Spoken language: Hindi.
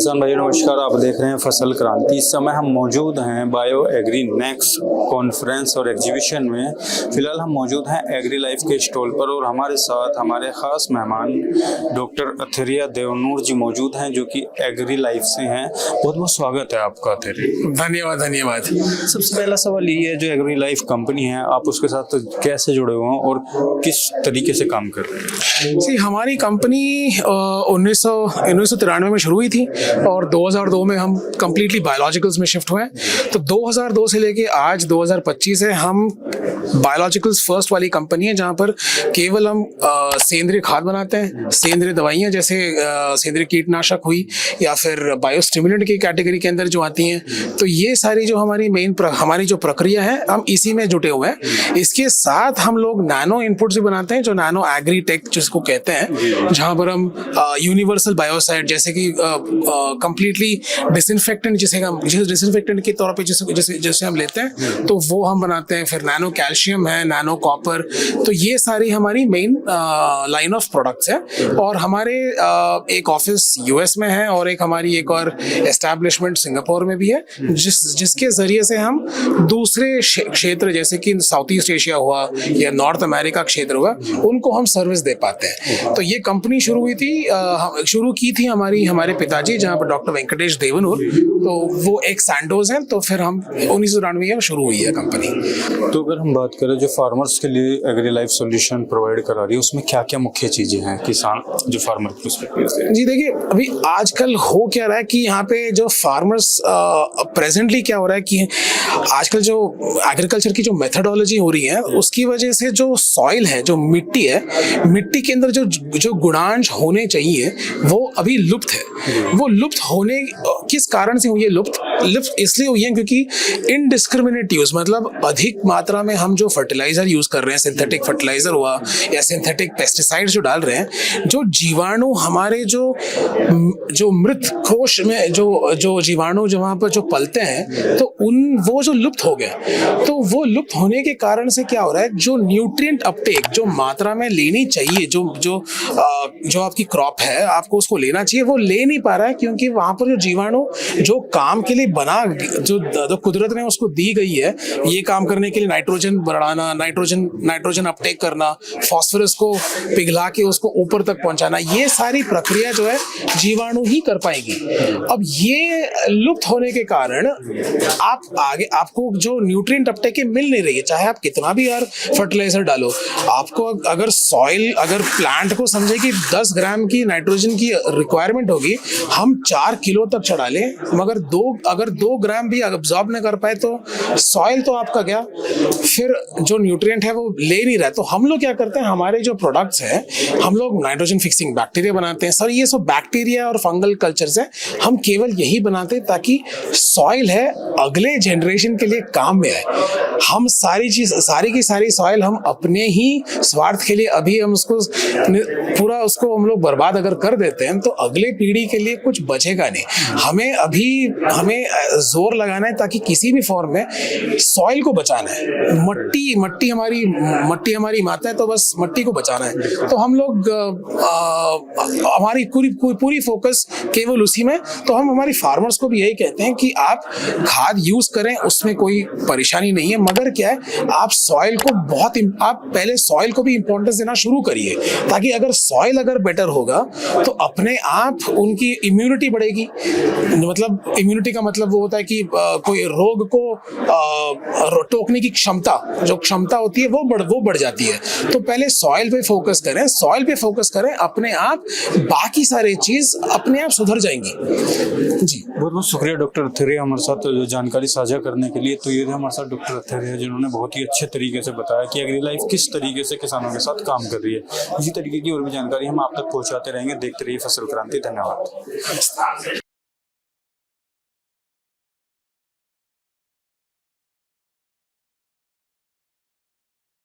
किसान भाइयों नमस्कार, आप देख रहे हैं फसल क्रांति। इस समय हम मौजूद हैं बायो एग्री नेक्स्ट कॉन्फ्रेंस और एग्जीबिशन में। फिलहाल हम मौजूद हैं एग्री लाइफ के स्टॉल पर और हमारे साथ हमारे खास मेहमान डॉक्टर अथेरिया देवनूर जी मौजूद हैं, जो कि एग्री लाइफ से हैं। बहुत बहुत स्वागत है आपका अथेरिया। धन्यवाद। सबसे पहला सवाल ये है, जो एग्री लाइफ कंपनी है, आप उसके साथ कैसे जुड़े हुए हैं और किस तरीके से काम कर रहे हैं? हमारी कंपनी 1993 में शुरू हुई थी और 2002 में हम कंप्लीटली बायोलॉजिकल्स में शिफ्ट हुए। तो 2002 से लेके आज 2025 है हम बायोलॉजिकल्स फर्स्ट वाली कंपनी है, जहाँ पर केवल हम सेंद्रीय खाद बनाते हैं, सेंद्रीय दवाइयाँ जैसे सेंद्रीय कीटनाशक हुई या फिर बायोस्टिमुलेंट की कैटेगरी के अंदर जो आती हैं। तो ये सारी जो हमारी हमारी जो प्रक्रिया है, हम इसी में जुटे हुए हैं। इसके साथ हम लोग नैनो इनपुट्स भी बनाते हैं, जो नैनो एग्री टेक जिसको कहते हैं, जहाँ पर हम यूनिवर्सल बायोसाइड जैसे कि कंप्लीटली डिसइंफेक्टेंट जिसे डिसइंफेक्टेंट के तौर पे जैसे हम लेते हैं, तो वो हम बनाते हैं। फिर नैनो कैल्शियम है, नैनो कॉपर। तो ये सारी हमारी मेन लाइन ऑफ प्रोडक्ट्स है। और हमारे एक ऑफिस यूएस में है और हमारी एक और एस्टैब्लिशमेंट सिंगापुर में भी है, जिसके जरिए से हम दूसरे क्षेत्र जैसे कि साउथ ईस्ट एशिया हुआ या नॉर्थ अमेरिका क्षेत्र हुआ, उनको हम सर्विस दे पाते हैं। तो ये कंपनी शुरू की थी हमारे पिताजी, जहाँ पर डॉक्टर वेंकटेश देवनूर, तो वो एक सैंडोज है। तो फिर हम 1993 में शुरू हुई है कंपनी। तो अगर हम बात करें जो फार्मर्स के लिए एग्री लाइफ सॉल्यूशन प्रोवाइड करा रही है, उसमें क्या क्या मुख्य चीजें हैं किसान जो फार्मर की परस्पेक्टिव से? जी देखिए, अभी आजकल हो क्या रहा है कि यहाँ पे जो फार्मर्स प्रेजेंटली क्या हो रहा है कि आजकल जो एग्रीकल्चर की जो मेथडोलॉजी हो रही है, उसकी वजह से जो सॉइल है, जो मिट्टी है, मिट्टी के अंदर जो गुणांश होने चाहिए वो अभी लुप्त है। वो लुप्त होने किस कारण से हुई है? लुप्त इसलिए हुई है क्योंकि इनडिस्क्रिमिनेट यूज, मतलब अधिक मात्रा में हम जो फर्टिलाइजर यूज कर रहे हैं, सिंथेटिक फर्टिलाइजर हुआ या सिंथेटिक पेस्टिसाइड्स जो डाल रहे हैं, जो जीवाणु हमारे जो मृत कोश में जो जीवाणु वहां पर जो पलते हैं, तो वो जो लुप्त हो गया। तो वो लुप्त होने के कारण से क्या हो रहा है, जो न्यूट्रिएंट अपटेक जो मात्रा में लेनी चाहिए, जो आपकी क्रॉप है, आपको उसको लेना चाहिए, वो ले नहीं पा रहा है, क्योंकि वहां पर जो जीवाणु जो काम के लिए बना, जो कुदरत ने उसको दी गई है, ये काम करने के लिए नाइट्रोजन बढ़ाना, नाइट्रोजन अपटेक करना, फास्फोरस को पिघला के उसको ऊपर तक पहुंचाना, ये सारी प्रक्रिया जो है जीवाणु ही कर पाएगी। अब ये लुप्त होने के कारण आपको जो न्यूट्रिएंट अपटेक मिल नहीं रही है, चाहे आप कितना भी यार फर्टिलाइजर डालो। आपको अगर प्लांट को समझे कि 10 ग्राम की नाइट्रोजन की रिक्वायरमेंट होगी, हम 4 किलो तक चढ़ा लें, मगर अगर 2 ग्राम भी अब्सॉर्ब न कर पाए, तो सॉइल तो आपका गया, फिर जो न्यूट्रिएंट है वो ले नहीं रहा। तो हम लोग क्या करते हैं, हमारे जो प्रोडक्ट्स हैं, हम लोग नाइट्रोजन फिक्सिंग बैक्टीरिया बनाते हैं। सर, ये सब बैक्टीरिया और फंगल कल्चर्स है, हम केवल यही बनाते हैं ताकि सॉइल है अगले जनरेशन के लिए काम में आए। हम सारी की सारी सॉइल हम अपने ही स्वार्थ के लिए अभी हम उसको हम लोग बर्बाद अगर कर देते हैं, तो अगले पीढ़ी के लिए कुछ बचेगा नहीं। हमें जोर लगाना है ताकि किसी भी फॉर्म में सॉइल को बचाना है। मट्टी हमारी माता है, तो बस मट्टी को बचाना है। तो हम लोग हमारी पूरी फोकस केवल उसी में। तो हम हमारी फार्मर्स को भी यही कहते हैं कि आप खाद यूज करें, उसमें कोई परेशानी नहीं है, मगर क्या है, आप पहले सॉइल को भी इंपॉर्टेंस देना शुरू करिए, ताकि अगर सॉइल बेटर होगा तो अपने आप उनकी इम्यूनिटी बढ़ेगी। मतलब इम्यूनिटी का मतलब वो होता है कि कोई रोग को टोकने की क्षमता होती है, वो बढ़ जाती है। तो पहले सॉइल पे फोकस करें, अपने आप बाकी सारी चीज अपने आप सुधर जाएंगी। जी, बहुत बहुत शुक्रिया डॉक्टर अथेरिया हमारे साथ जानकारी साझा करने के लिए। तो ये थे हमारे साथ डॉक्टर अथेरिया, जिन्होंने बहुत ही अच्छे तरीके से बताया कि एग्री लाइफ किस तरीके से किसानों के साथ काम कर रही है। इसी तरीके की और भी जानकारी हम आप तक पहुंचाते रहेंगे। देखते रहिए फसल क्रांति। धन्यवाद।